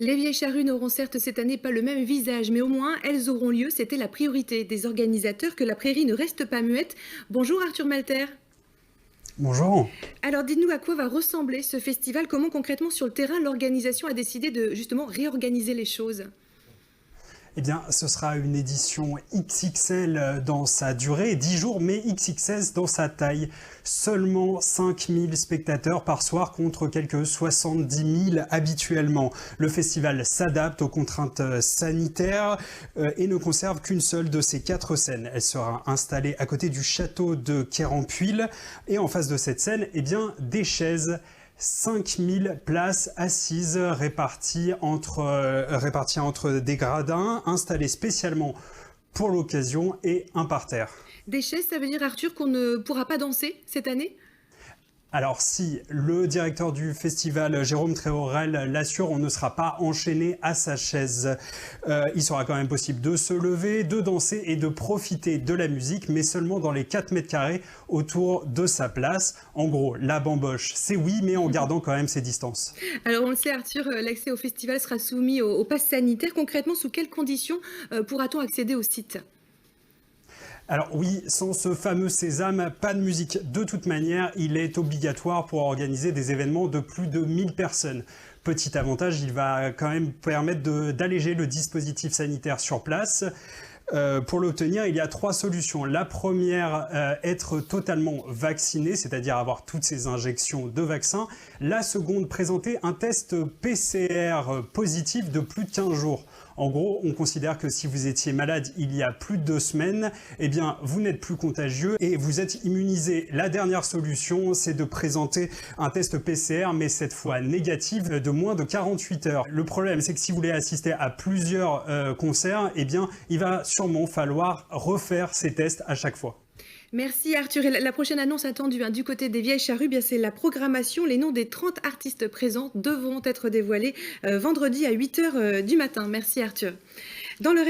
Les vieilles charrues n'auront certes cette année pas le même visage, mais au moins elles auront lieu, c'était la priorité des organisateurs, que la prairie ne reste pas muette. Bonjour Arthur Malter. Bonjour. Alors dites-nous à quoi va ressembler ce festival, comment concrètement sur le terrain l'organisation a décidé de justement réorganiser les choses. Eh bien, ce sera une édition XXL dans sa durée, 10 jours, mais XXS dans sa taille. Seulement 5000 spectateurs par soir contre quelques 70 000 habituellement. Le festival s'adapte aux contraintes sanitaires et ne conserve qu'une seule de ses 4 scènes. Elle sera installée à côté du château de Quérampuil et en face de cette scène, eh bien, des chaises. 5000 places assises réparties entre des gradins installés spécialement pour l'occasion et un parterre. Des chaises, ça veut dire Arthur qu'on ne pourra pas danser cette année? Alors si le directeur du festival, Jérôme Tréhorel, l'assure, on ne sera pas enchaîné à sa chaise. Il sera quand même possible de se lever, de danser et de profiter de la musique, mais seulement dans les 4 mètres carrés autour de sa place. En gros, la bamboche, c'est oui, mais en gardant quand même ses distances. Alors on le sait Arthur, l'accès au festival sera soumis au pass sanitaire. Concrètement, sous quelles conditions pourra-t-on accéder au site? Alors oui, sans ce fameux sésame, pas de musique. De toute manière, il est obligatoire pour organiser des événements de plus de 1000 personnes. Petit avantage, il va quand même permettre d'alléger le dispositif sanitaire sur place. Pour l'obtenir, il y a 3 solutions. La première, être totalement vacciné, c'est-à-dire avoir toutes ces injections de vaccin. La seconde, présenter un test PCR positif de plus de 15 jours. En gros, on considère que si vous étiez malade il y a plus de 2 semaines, eh bien, vous n'êtes plus contagieux et vous êtes immunisé. La dernière solution, c'est de présenter un test PCR, mais cette fois négatif, de moins de 48 heures. Le problème, c'est que si vous voulez assister à plusieurs concerts, eh bien, il va sûrement falloir refaire ces tests à chaque fois. Merci Arthur. Et la prochaine annonce attendue du côté des Vieilles Charrues, bien c'est la programmation. Les noms des 30 artistes présents devront être dévoilés vendredi à 8 h du matin. Merci Arthur. Dans le